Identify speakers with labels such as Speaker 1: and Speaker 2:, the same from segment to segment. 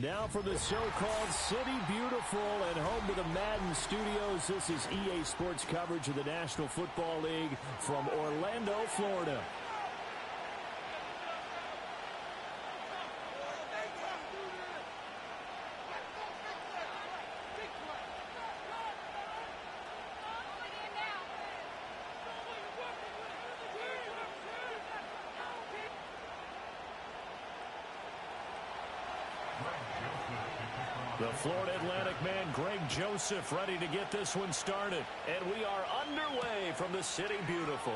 Speaker 1: Now from the so-called City Beautiful and home to the Madden Studios, this is EA Sports coverage of the National Football League from Orlando, Florida. The Florida Atlantic man, Greg Joseph, ready to get this one started. And we are underway from the City Beautiful.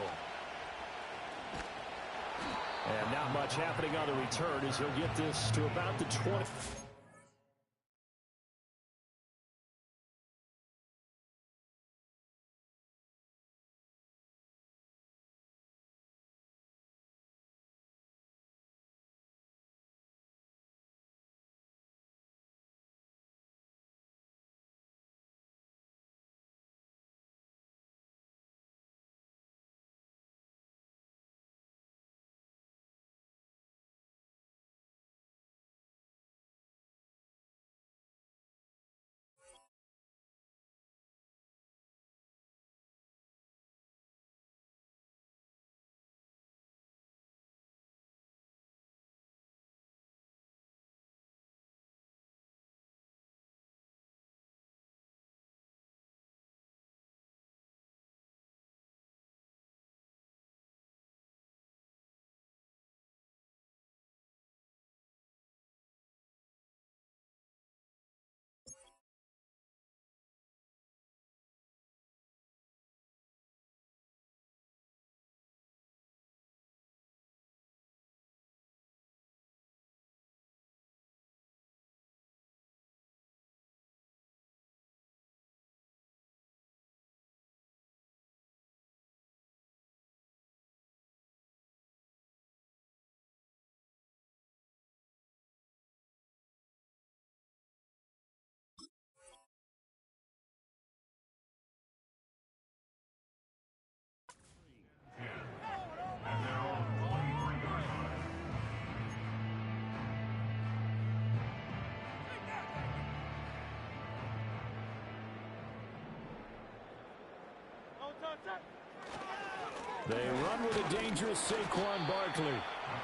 Speaker 1: And not much happening on the return as he'll get this to about the 20. They run with a dangerous Saquon Barkley.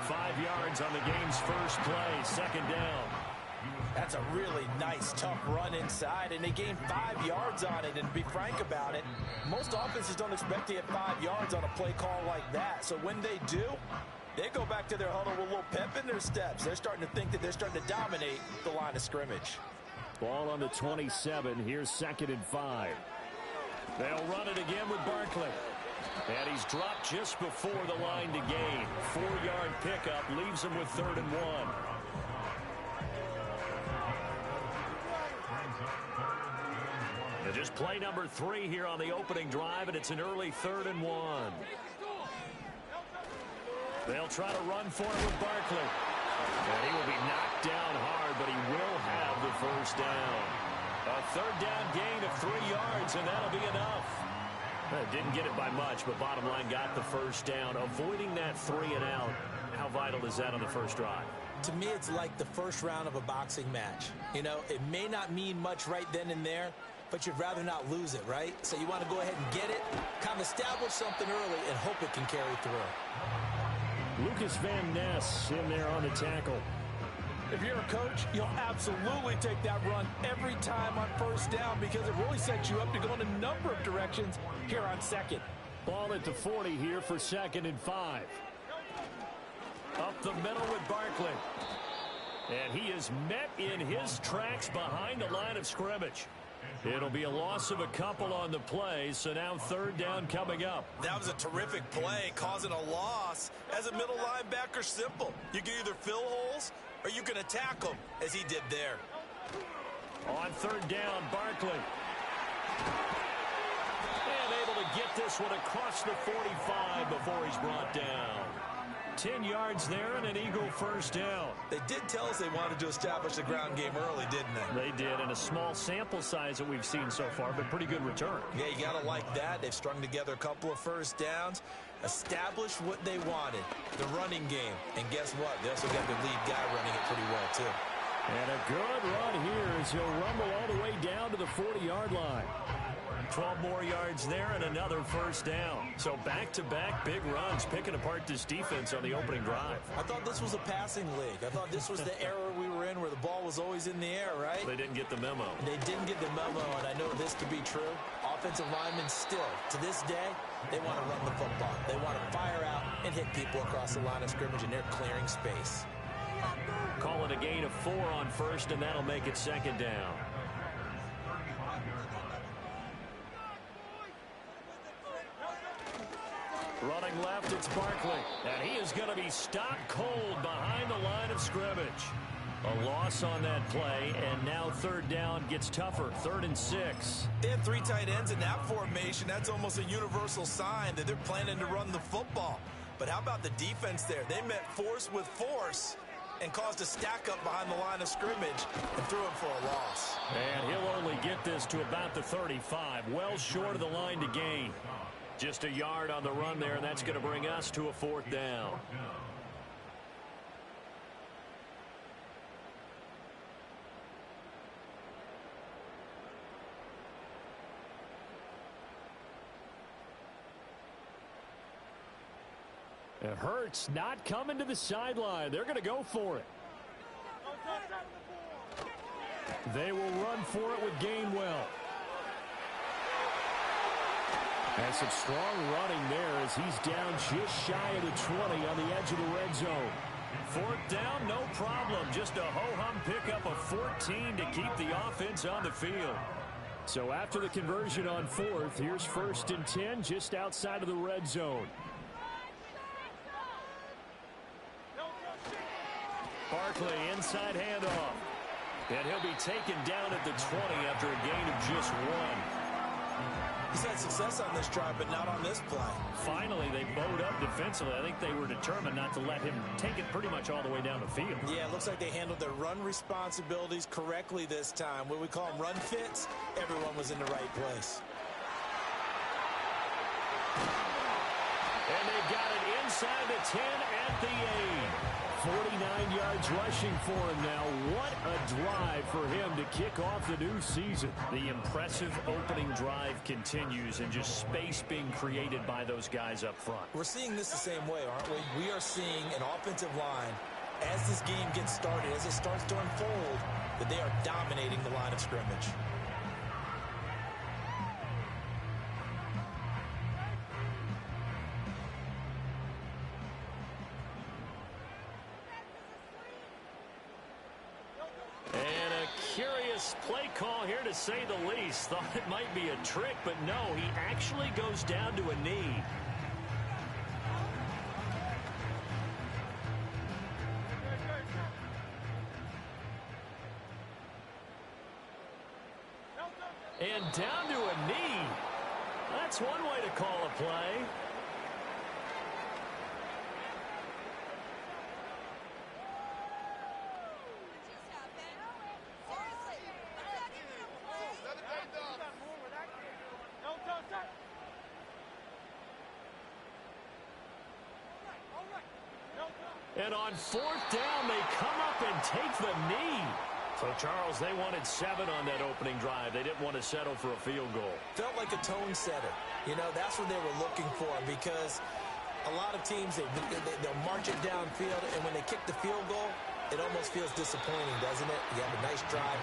Speaker 1: 5 yards on the game's first play, second down.
Speaker 2: That's a really nice, tough run inside, and they gained 5 yards on it. And to be frank about it, most offenses don't expect to get 5 yards on a play call like that. So when they do, they go back to their huddle with a little pep in their steps. They're starting to think that they're starting to dominate the line of scrimmage.
Speaker 1: Ball on the 27. Here's 2nd and 5. They'll run it again with Barkley. And he's dropped just before the line to gain. 4-yard pickup leaves him with 3rd and 1. And just play number 3 here on the opening drive, and it's an early 3rd and 1. They'll try to run for it with Barkley. And he will be knocked down hard, but he will have the first down. A 3rd down gain of 3 yards, and that'll be enough. Didn't get it by much, but bottom line got the first down. Avoiding that 3 and out, how vital is that on the first drive?
Speaker 2: To me, it's like the first round of a boxing match. You know, it may not mean much right then and there, but you'd rather not lose it, right? So you want to go ahead and get it, kind of establish something early, and hope it can carry through.
Speaker 1: Lucas Van Ness in there on the tackle.
Speaker 2: If you're a coach, you'll absolutely take that run every time on first down because it really sets you up to go in a number of directions here on 2nd.
Speaker 1: Ball at the 40 here for 2nd and 5. Up the middle with Barkley. And he is met in his tracks behind the line of scrimmage. It'll be a loss of a couple on the play, so now 3rd down coming up.
Speaker 2: That was a terrific play, causing a loss. As a middle linebacker, simple. You can either fill holes or you can attack them, as he did there.
Speaker 1: On 3rd down, Barkley. And able to get this one across the 45 before he's brought down. 10 yards there and an Eagle first down.
Speaker 2: They did tell us they wanted to establish the ground game early, didn't they?
Speaker 1: They did, and a small sample size that we've seen so far, but pretty good return.
Speaker 2: Yeah, you got to like that. They've strung together a couple of first downs, established what they wanted, the running game. And guess what? They also got their lead guy running it pretty well, too.
Speaker 1: And a good run here as he'll rumble all the way down to the 40-yard line. 12 more yards there and another first down. So back-to-back big runs, picking apart this defense on the opening drive.
Speaker 2: I thought this was a passing league. I thought this was the era we were in where the ball was always in the air, right?
Speaker 1: They didn't get the memo.
Speaker 2: They didn't get the memo, and I know this to be true. Offensive linemen still, to this day, they want to run the football. They want to fire out and hit people across the line of scrimmage, and they're clearing space.
Speaker 1: Call it a gain of 4 on first, and that'll make it second down. Running left, it's Barkley. And he is going to be stopped cold behind the line of scrimmage. A loss on that play, and now third down gets tougher. 3rd and 6.
Speaker 2: They have 3 tight ends in that formation. That's almost a universal sign that they're planning to run the football. But how about the defense there? They met force with force and caused a stack up behind the line of scrimmage and threw him for a loss.
Speaker 1: And he'll only get this to about the 35, well short of the line to gain. Just a yard on the run there, and that's going to bring us to a 4th down. And Hurts not coming to the sideline. They're going to go for it. They will run for it with Gainwell. And some strong running there as he's down just shy of the 20 on the edge of the red zone. 4th down, no problem. Just a ho-hum pickup of 14 to keep the offense on the field. So after the conversion on 4th, here's 1st and 10 just outside of the red zone. Barkley, inside handoff. And he'll be taken down at the 20 after a gain of just 1.
Speaker 2: He's had success on this drive, but not on this play.
Speaker 1: Finally, they bowed up defensively. I think they were determined not to let him take it pretty much all the way down the field.
Speaker 2: Yeah, it looks like they handled their run responsibilities correctly this time. What we call them run fits, everyone was in the right place.
Speaker 1: And they've got it inside the 10 at the 8. 49 yards rushing for him now. What a drive for him to kick off the new season. The impressive opening drive continues, and just space being created by those guys up front.
Speaker 2: We're seeing this the same way, aren't we? We are seeing an offensive line, as this game gets started, as it starts to unfold, that they are dominating the line of scrimmage.
Speaker 1: Play call here, to say the least. Thought it might be a trick, but no, he actually goes down to a knee. And down to a knee. That's one way to call a play. And on 4th down, they come up and take the knee. So, Charles, they wanted 7 on that opening drive. They didn't want to settle for a field goal.
Speaker 2: Felt like a tone setter. You know, that's what they were looking for, because a lot of teams, they'll march it downfield, and when they kick the field goal, it almost feels disappointing, doesn't it? You have a nice drive.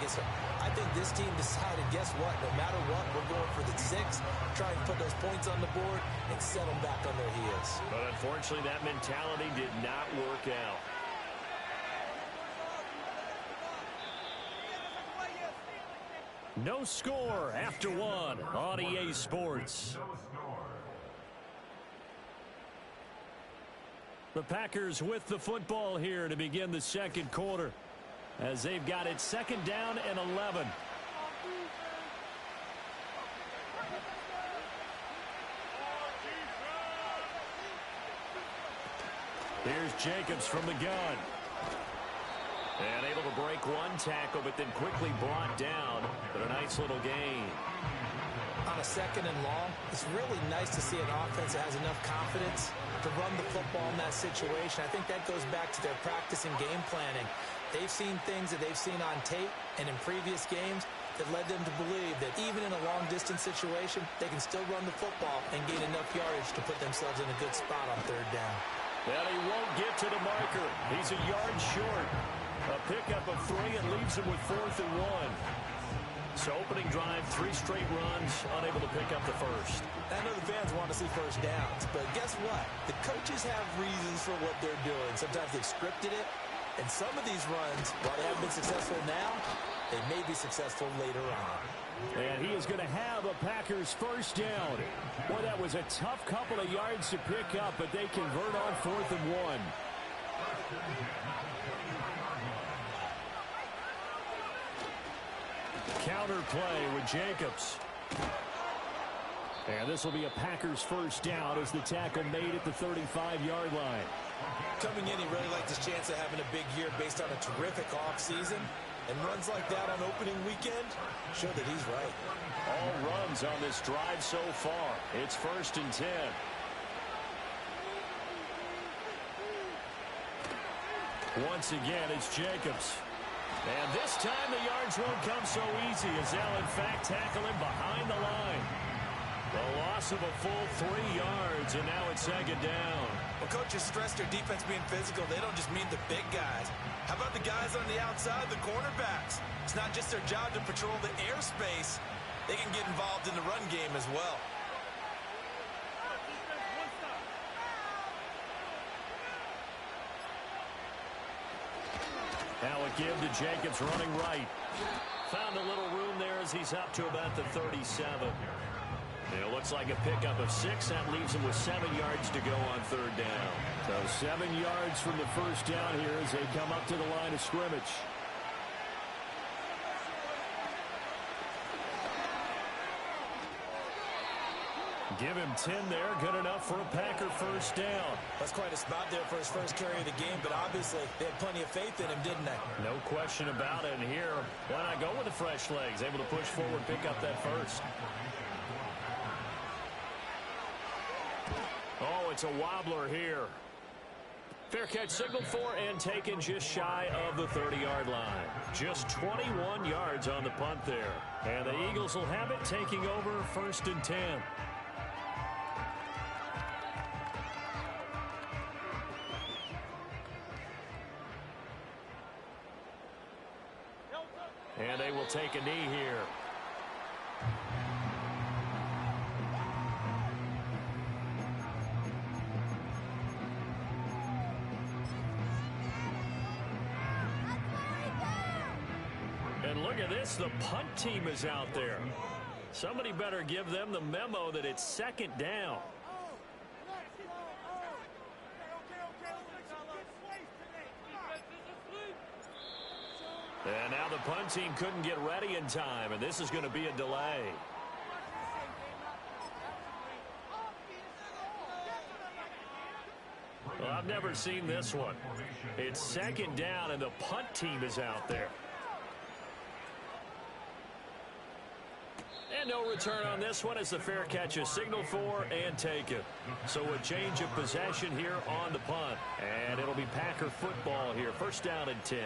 Speaker 2: I think this team decided, guess what? No matter what, we're going for the 6, try and put those points on the board and set them back on their heels.
Speaker 1: But unfortunately, that mentality did not work out. No score after 1 on EA Sports. The Packers with the football here to begin the second quarter, as they've got it 2nd down and 11. Here's Jacobs from the gun. And able to break one tackle, but then quickly brought down. But a nice little gain.
Speaker 2: on a 2nd and long, it's really nice to see an offense that has enough confidence to run the football in that situation. I think that goes back to their practice and game planning. They've seen things that they've seen on tape and in previous games that led them to believe that even in a long-distance situation, they can still run the football and gain enough yardage to put themselves in a good spot on 3rd down.
Speaker 1: And he won't get to the marker. He's a yard short. A pickup of 3 and leaves him with 4th and 1. So opening drive, 3 straight runs, unable to pick up the first.
Speaker 2: I know the fans want to see first downs, but guess what? The coaches have reasons for what they're doing. Sometimes they've scripted it, and some of these runs, while they haven't been successful now, they may be successful later on.
Speaker 1: And he is going to have a Packers first down. Boy, that was a tough couple of yards to pick up, but they convert on 4th and 1. Counter play with Jacobs. And this will be a Packers first down as the tackle made at the 35-yard line.
Speaker 2: Coming in, he really liked his chance of having a big year based on a terrific offseason. And runs like that on opening weekend show that he's right.
Speaker 1: All runs on this drive so far. It's 1st and 10. Once again, it's Jacobs. And this time the yards won't come so easy as they'll in fact tackle him behind the line. The loss of a full 3 yards, and now it's 2nd down.
Speaker 2: Well, coaches stress their defense being physical. They don't just mean the big guys. How about the guys on the outside, the cornerbacks? It's not just their job to patrol the airspace. They can get involved in the run game as well.
Speaker 1: Now a give to Jacobs running right. Found a little room there as he's up to about the 37. It looks like a pickup of 6. That leaves him with 7 yards to go on 3rd down. So 7 yards from the first down here as they come up to the line of scrimmage. Give him 10 there. Good enough for a Packer first down.
Speaker 2: That's quite a spot there for his first carry of the game, but obviously they had plenty of faith in him, didn't they?
Speaker 1: No question about it. And here, why not go with the fresh legs? Able to push forward, pick up that first. Oh, it's a wobbler here. Fair catch signaled for and taken just shy of the 30-yard line. Just 21 yards on the punt there. And the Eagles will have it, taking over 1st and 10. And they will take a knee here. And look at this, the punt team is out there. Somebody better give them the memo that it's 2nd down. And now the punt team couldn't get ready in time, and this is going to be a delay. Well, I've never seen this one. It's 2nd down, and the punt team is out there. And no return on this one as the fair catch is signaled for and taken. So a change of possession here on the punt. And it'll be Packer football here. 1st down and 10.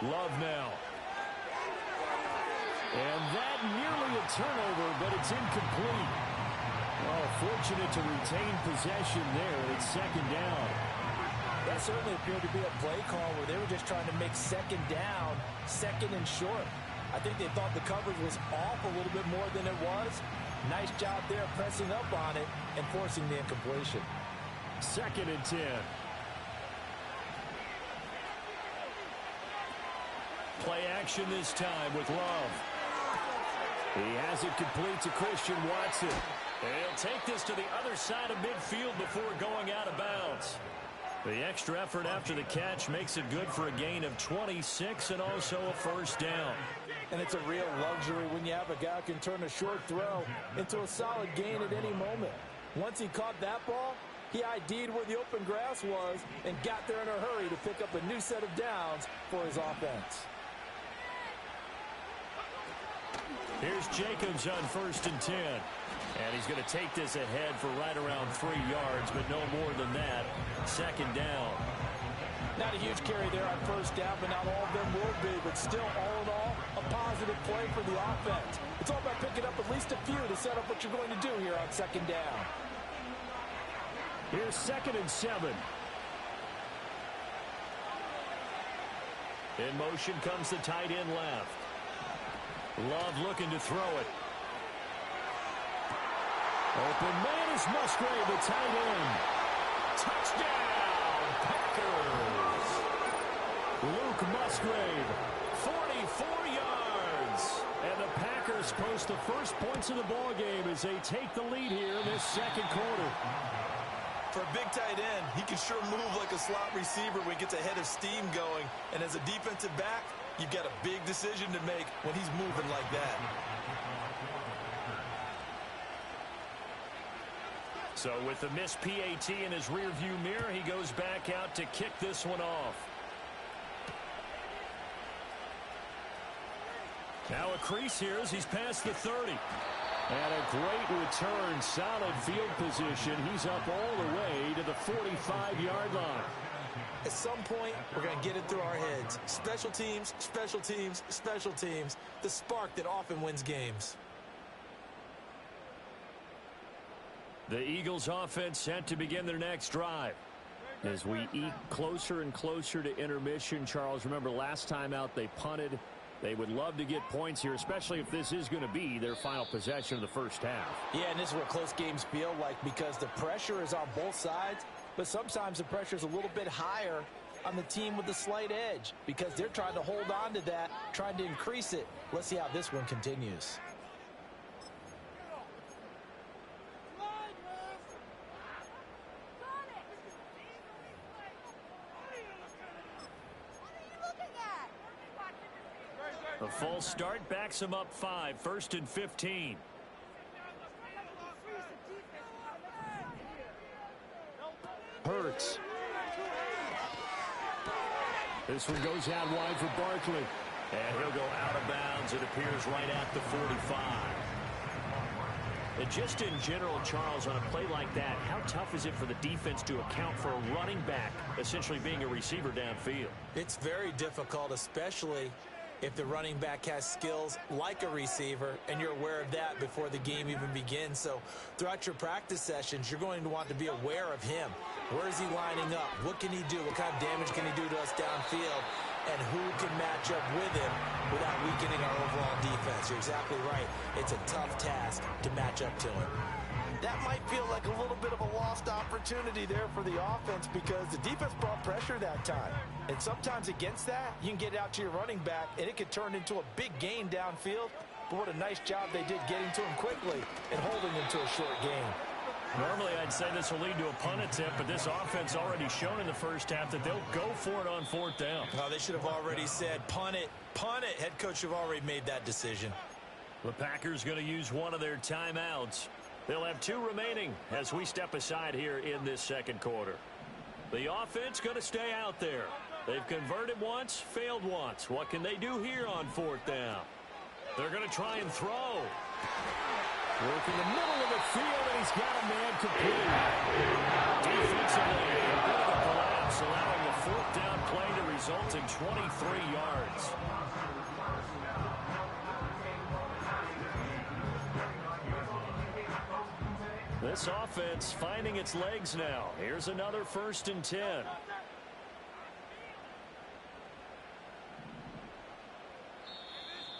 Speaker 1: Love now. And that nearly a turnover, but it's incomplete. Oh, fortunate to retain possession there. It's 2nd down.
Speaker 2: That certainly appeared to be a play call where they were just trying to make 2nd down, 2nd and short. I think they thought the coverage was off a little bit more than it was. Nice job there pressing up on it and forcing the incompletion.
Speaker 1: 2nd and 10. Play action this time with Love. He has it complete to Christian Watson. And he'll take this to the other side of midfield before going out of bounds. The extra effort after the catch makes it good for a gain of 26 and also a first down.
Speaker 2: And it's a real luxury when you have a guy who can turn a short throw into a solid gain at any moment. Once he caught that ball, he ID'd where the open grass was and got there in a hurry to pick up a new set of downs for his offense.
Speaker 1: Here's Jacobs on 1st and 10. And he's going to take this ahead for right around 3 yards, but no more than that. 2nd down.
Speaker 2: Not a huge carry there on 1st down, but not all of them will be. But still, all in all, a positive play for the offense. It's all about picking up at least a few to set up what you're going to do here on 2nd down.
Speaker 1: Here's 2nd and 7. In motion comes the tight end left. Love looking to throw it. Open man is Musgrave, the tight end. Touchdown, Packers. Luke Musgrave, 44 yards. And the Packers post the first points of the ball game as they take the lead here in this 2nd quarter.
Speaker 2: For a big tight end, he can sure move like a slot receiver when he gets a head of steam going. And as a defensive back, you've got a big decision to make when he's moving like that.
Speaker 1: So with the missed PAT in his rearview mirror, he goes back out to kick this one off. Now a crease here as he's past the 30. And a great return, solid field position. He's up all the way to the 45-yard line.
Speaker 2: At some point, we're going to get it through our heads. Special teams, special teams, special teams. The spark that often wins games.
Speaker 1: The Eagles offense set to begin their next drive. As we eke closer and closer to intermission, Charles, remember last time out they punted. They would love to get points here, especially if this is going to be their final possession of the first half.
Speaker 2: Yeah, and this is what close games feel like because the pressure is on both sides, but sometimes the pressure is a little bit higher on the team with the slight edge because they're trying to hold on to that, trying to increase it. Let's see how this one continues.
Speaker 1: A false start backs him up 5, 1st and 15. Hurts. This one goes out wide for Barkley. And he'll go out of bounds, it appears, right at the 45. And just in general, Charles, on a play like that, how tough is it for the defense to account for a running back essentially being a receiver downfield?
Speaker 2: It's very difficult, especially if the running back has skills like a receiver and you're aware of that before the game even begins. So throughout your practice sessions, you're going to want to be aware of him. Where is he lining up? What can he do? What kind of damage can he do to us downfield? And who can match up with him without weakening our overall defense? You're exactly right. It's a tough task to match up to him. That might feel like a little bit of a lost opportunity there for the offense because the defense brought pressure that time. And sometimes against that, you can get out to your running back, and it could turn into a big gain downfield. But what a nice job they did getting to him quickly and holding him to a short gain.
Speaker 1: Normally, I'd say this will lead to a punt attempt, but this offense already shown in the first half that they'll go for it on 4th down.
Speaker 2: Oh, they should have already said, punt it, punt it. Head coach have already made that decision.
Speaker 1: The Packers going to use one of their timeouts. They'll have 2 remaining as we step aside here in this 2nd quarter. The offense going to stay out there. They've converted once, failed once. What can they do here on 4th down? They're going to try and throw. Work in the middle of the field, and he's got a man complete. Defensively, a bit of a collapse, allowing the 4th down play to result in 23 yards. This offense finding its legs now. Here's another 1st and 10.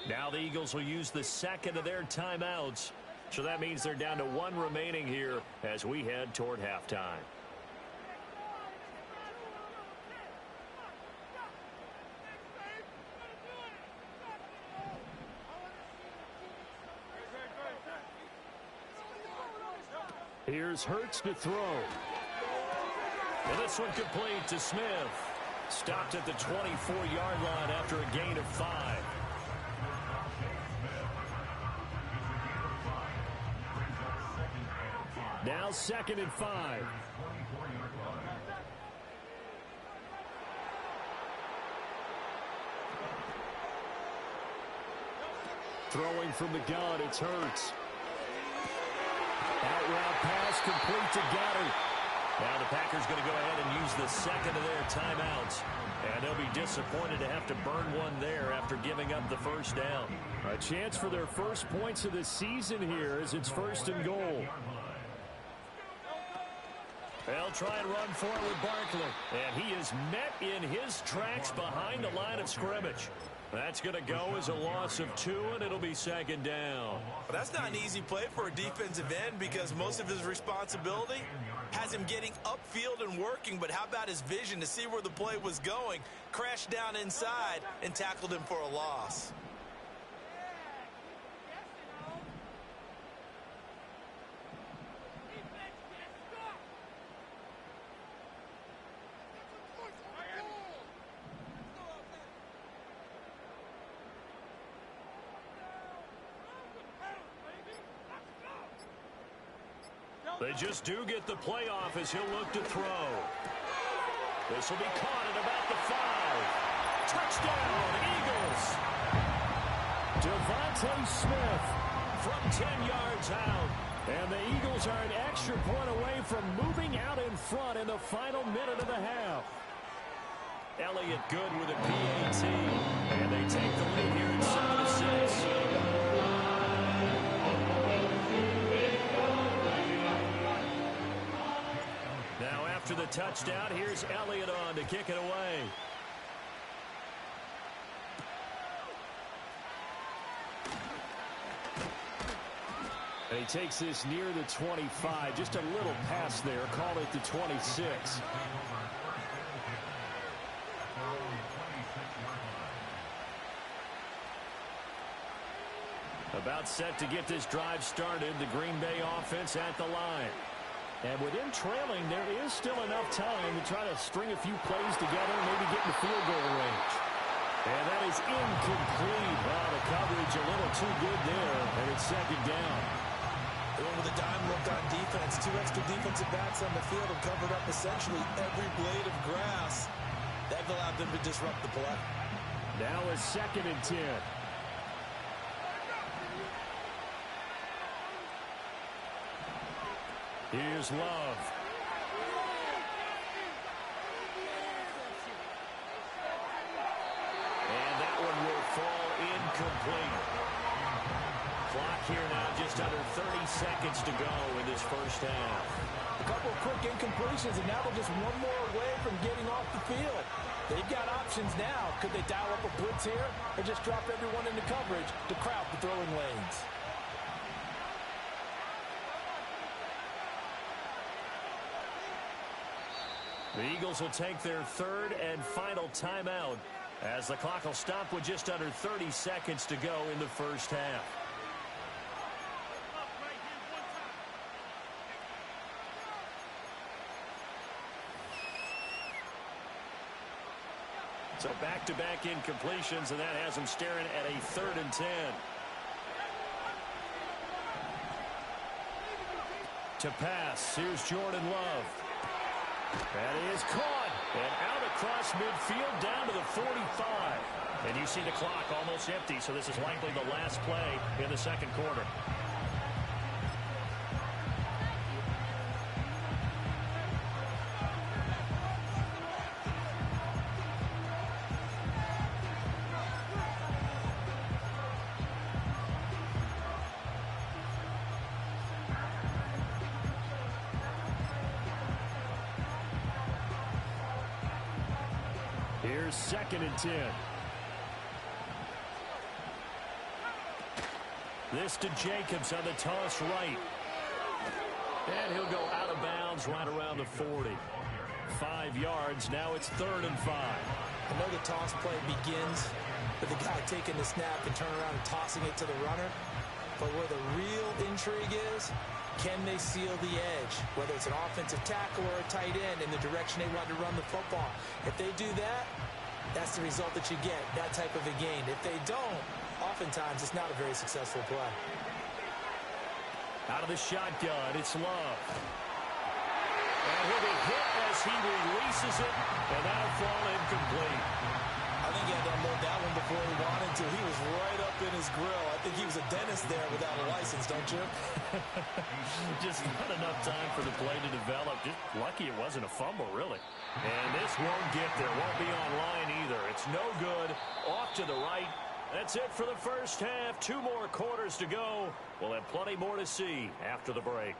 Speaker 1: Now the Eagles will use the 2nd of their timeouts. So that means they're down to 1 remaining here as we head toward halftime. Here's Hurts to throw. And this one complete to Smith. Stopped at the 24-yard line after a gain of 5. Now 2nd and 5. Throwing from the gun, it's Hurts. Out route pass complete to Goddard. Now the Packers going to go ahead and use the second of their timeouts. And they'll be disappointed to have to burn one there after giving up the first down. A chance for their first points of the season here as it's 1st and goal. They'll try and run for it with Barkley. And he is met in his tracks behind the line of scrimmage. That's going to go as a loss of 2, and it'll be 2nd down.
Speaker 2: Well, that's not an easy play for a defensive end because most of his responsibility has him getting upfield and working, but how about his vision to see where the play was going, crashed down inside, and tackled him for a loss.
Speaker 1: They just do get the playoff as he'll look to throw. This will be caught at about the 5. Touchdown, Eagles. Devontae Smith from 10 yards out. And the Eagles are an extra point away from moving out in front in the final minute of the half. Elliott good with a PAT. And they take the lead here at 7-6. Now after the touchdown, here's Elliott on to kick it away. And he takes this near the 25. Just a little pass there. Call it the 26. About set to get this drive started. The Green Bay offense at the line. And with him trailing, there is still enough time to try to string a few plays together and maybe get in the field goal range. And that is incomplete. Wow, the coverage a little too good there, and it's 2nd down.
Speaker 2: They went with a dime look on defense. 2 extra defensive backs on the field have covered up essentially every blade of grass. That allowed them to disrupt the play.
Speaker 1: Now a 2nd and 10. Here's Love. And that one will fall incomplete. Clock here now just under 30 seconds to go in this first half.
Speaker 2: A couple of quick incompletions, and now they're just one more away from getting off the field. They've got options now. Could they dial up a blitz here or just drop everyone into coverage to crowd the throwing lanes?
Speaker 1: The Eagles will take their 3rd and final timeout as the clock will stop with just under 30 seconds to go in the first half. So back-to-back incompletions, and that has them staring at a 3rd and 10. To pass, here's Jordan Love. That is caught and out across midfield down to the 45. And you see the clock almost empty, so this is likely the last play in the 2nd quarter. Here's 2nd and 10. This to Jacobs on the toss right. And he'll go out of bounds right around the 40. 5 yards. Now it's 3rd and 5.
Speaker 2: I know the toss play begins with the guy taking the snap and turning around and tossing it to the runner. But where the real intrigue is, can they seal the edge, whether it's an offensive tackle or a tight end, in the direction they want to run the football? If they do that, that's the result that you get, that type of a gain. If they don't, oftentimes it's not a very successful play.
Speaker 1: Out of the shotgun, it's Love. And he'll be hit as he releases it, and that'll fall incomplete.
Speaker 2: I think he had to unload that one before he wanted to. He was right up in his grill. I think he was a dentist there without a license, don't you?
Speaker 1: Just not enough time for the play to develop. Just lucky it wasn't a fumble, really. And this won't get there. Won't be online either. It's no good. Off to the right. That's it for the first half. 2 more quarters to go. We'll have plenty more to see after the break.